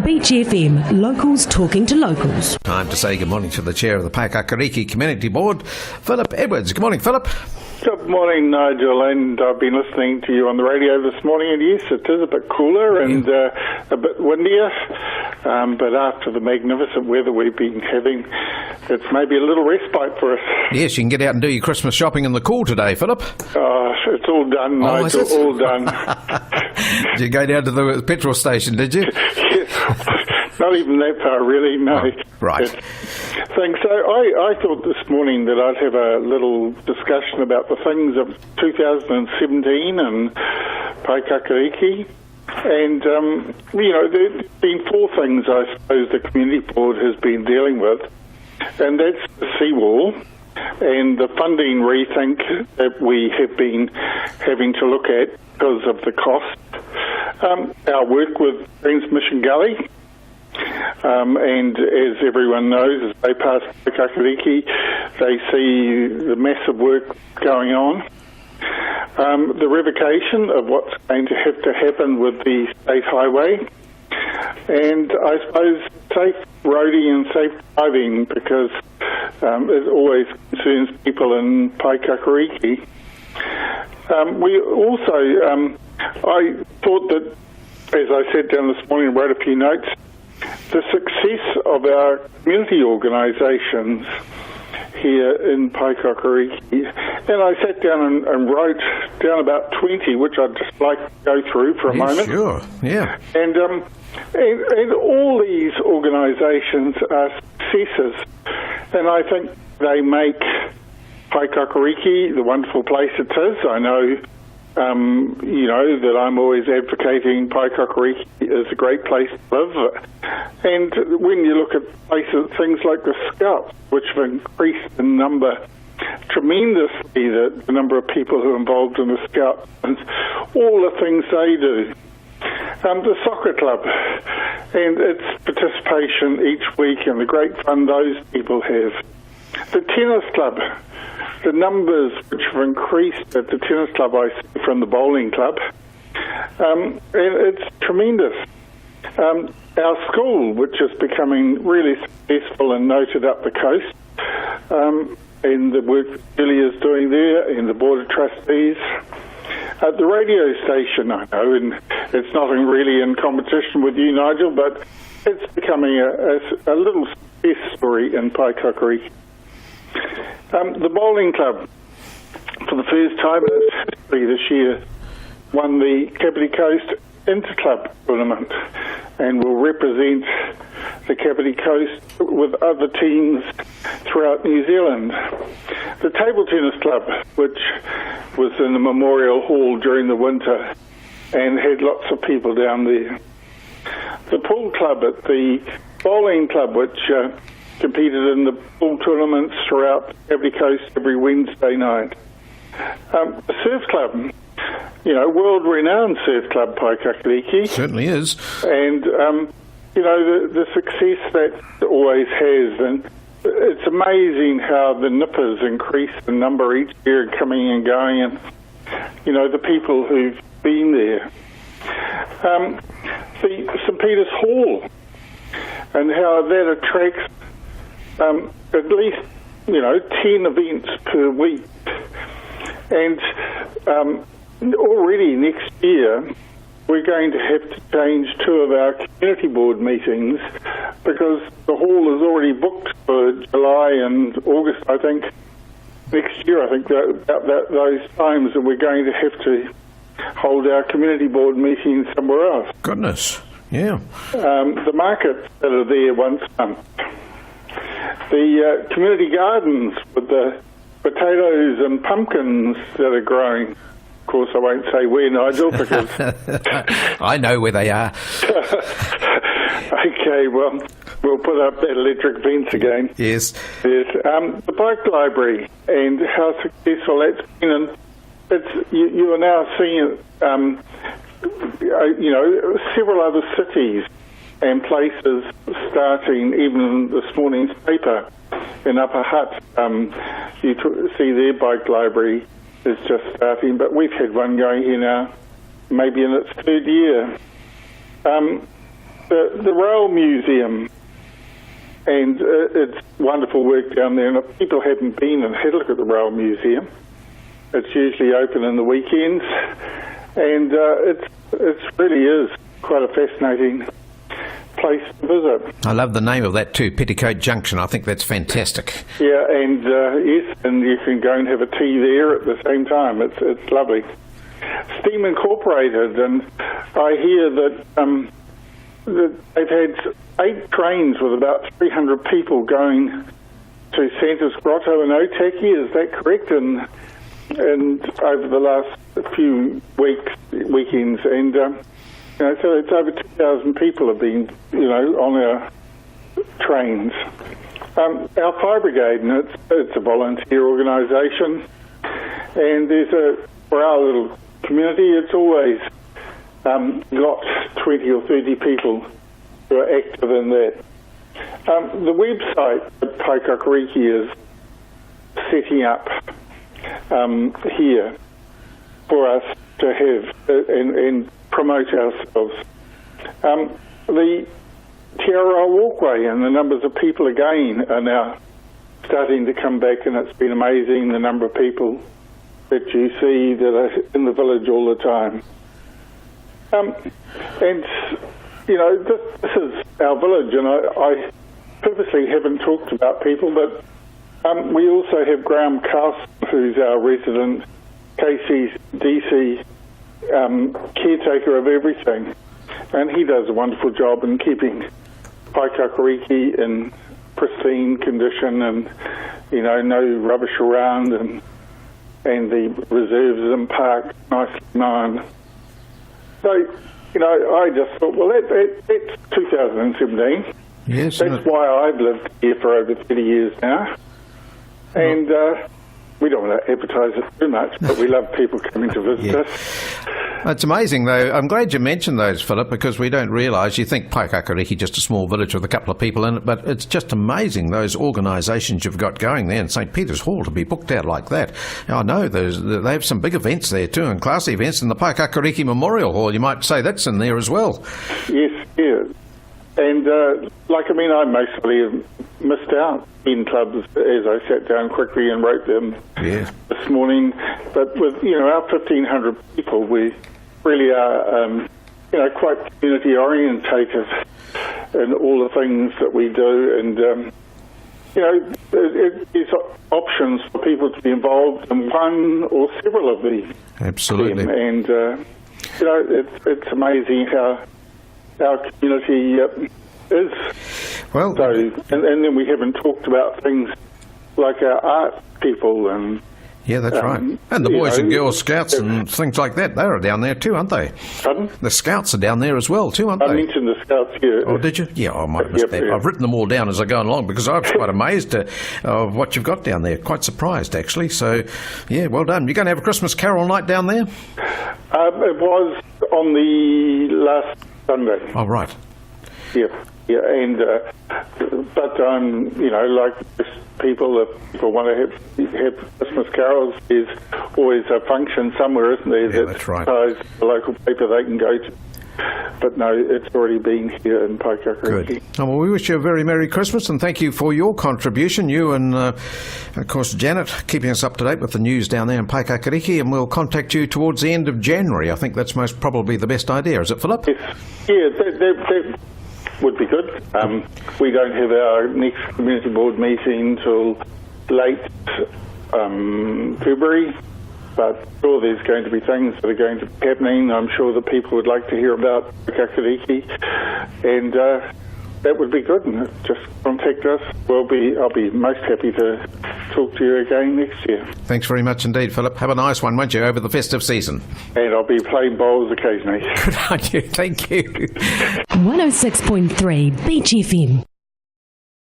Beach FM, locals talking to locals. Time to say good morning to the chair of the Paekakariki Community Board, Phillip Edwards. Good morning, Phillip. Good morning, Nigel, and I've been listening to you on the radio this morning, and yes, it is a bit cooler and a bit windier, but after the magnificent weather we've been having, it's maybe a little respite for us. Yes, you can get out and do your Christmas shopping in the cool today, Phillip. Oh, it's all done, Nigel, all done. Did you go down to the petrol station, did you? Not even that far, really, no. Oh, right. Thanks. So I thought this morning that I'd have a little discussion about the things of 2017 and Paekakariki. And, there's been four things, I suppose, the Community Board has been dealing with. And that's the seawall and the funding rethink that we have been having to look at because of the cost. Our work with Transmission Gully. And as everyone knows, as they pass Paekakariki, they see the massive work going on. The revocation of what's going to have to happen with the state highway. And I suppose safe roading and safe driving, because it always concerns people in Paekakariki. We also, I thought that, as I sat down this morning and wrote a few notes, the success of our community organisations here in Paekakariki, and I sat down and wrote down about 20, which I'd just like to go through for a moment. Sure, yeah. And all these organisations are successes, and I think they make Paekakariki the wonderful place it is. I know that I'm always advocating Paekakariki is a great place to live. And when you look at places, things like the Scouts, which have increased in number tremendously, the number of people who are involved in the Scouts, and all the things they do. The soccer club and its participation each week and the great fun those people have. The tennis club. The numbers which have increased at the tennis club, I see from the bowling club, and it's tremendous. Our school, which is becoming really successful and noted up the coast, and the work Julia's doing there, and the Board of Trustees. The radio station, I know, and it's not really in competition with you, Nigel, but it's becoming a little success story in Paekakariki. The bowling club, for the first time in its history this year, won the Kapiti Coast Interclub tournament and will represent the Kapiti Coast with other teams throughout New Zealand. The table tennis club, which was in the Memorial Hall during the winter and had lots of people down there. The pool club at the bowling club, which competed in the pool tournaments throughout Kapiti Coast every Wednesday night. The surf club, world-renowned surf club, Paekakariki. Certainly is. And, the success that it always has. And it's amazing how the nippers increase the number each year coming and going, and, the people who've been there. The St. Peter's Hall and how that attracts at least, 10 events per week. And already next year, we're going to have to change two of our community board meetings because the hall is already booked for July and August, I think. Next year, I think, about those times, and we're going to have to hold our community board meetings somewhere else. Goodness, yeah. The markets that are there once a month. The community gardens with the potatoes and pumpkins that are growing. Of course, I won't say where, Nigel, because... I know where they are. Okay, well, we'll put up that electric fence again. Yes. Yes. The bike library and how successful that's been. And you are now seeing, several other cities and places starting, even in this morning's paper in Upper Hutt. You see their bike library is just starting, but we've had one going here now, maybe in its third year. the Rail Museum, and it's wonderful work down there. And if people haven't been and had a look at the Rail Museum, it's usually open in the weekends, and it really is quite a fascinating place to visit. I love the name of that too, Petticoat Junction. I think that's fantastic. Yeah, and yes, and you can go and have a tea there at the same time. It's lovely. Steam Incorporated, and I hear that they've had 8 trains with about 300 people going to Santa's Grotto in Otaki. Is that correct? And over the last few weekends, and so it's over 2,000 people have been, on our trains. Our Fire Brigade, and it's a volunteer organisation, and for our little community, it's always got 20 or 30 people who are active in that. The website that Paekakariki is setting up here for us to have and promote ourselves. The Te Aroha Walkway and the numbers of people again are now starting to come back, and it's been amazing the number of people that you see that are in the village all the time. And, this is our village, and I purposely haven't talked about people, but we also have Graham Carlson, who's our resident KCDC caretaker of everything, and he does a wonderful job in keeping Paekakariki in pristine condition, and no rubbish around, and the reserves and park nicely known. So I just thought, well, that's 2017. Yes, that's why I've lived here for over 30 years now, and we don't want to advertise it too much, but we love people coming to visit us. It's amazing, though. I'm glad you mentioned those, Philip, because we don't realise. You think Paekakariki, just a small village with a couple of people in it, but it's just amazing, those organisations you've got going there in St Peter's Hall to be booked out like that. I know they have some big events there too, and classy events in the Paekakariki Memorial Hall. You might say that's in there as well. Yes, yeah. And, I mostly have missed out in clubs as I sat down quickly and wrote them this morning. But with, our 1,500 people, we really are, quite community-orientated in all the things that we do. And, there's options for people to be involved in one or several of these. Absolutely. And, it's amazing how our community is. Well, so, and then we haven't talked about things like our art people and. Yeah, that's right. And the Boys and Girls Scouts and things like that, they are down there too, aren't they? Pardon? The Scouts are down there as well too, aren't they? I mentioned the Scouts, yeah. Oh, did you? Yeah, I might have missed that. I've written them all down as I go along because I was quite amazed of what you've got down there. Quite surprised, actually. So, yeah, well done. You're going to have a Christmas carol night down there? It was on the last Sunday. Oh, right. Yeah, and but like people, if people want to have Christmas carols, there's always a function somewhere, isn't there? Yeah, that's right. The local paper they can go to. But no, it's already been here in Paekakariki. Good. Oh, well, we wish you a very Merry Christmas and thank you for your contribution. You and, of course, Janet, keeping us up to date with the news down there in Paekakariki, and we'll contact you towards the end of January. I think that's most probably the best idea. Is it, Phillip? Yes. Yeah, that would be good. We don't have our next community board meeting till late February. But sure, there's going to be things that are going to be happening. I'm sure that people would like to hear about Paekakariki, and that would be good. And just contact us. I'll be most happy to talk to you again next year. Thanks very much indeed, Phillip. Have a nice one, won't you, over the festive season? And I'll be playing bowls occasionally. Good on you. Thank you. 106.3 Beach FM.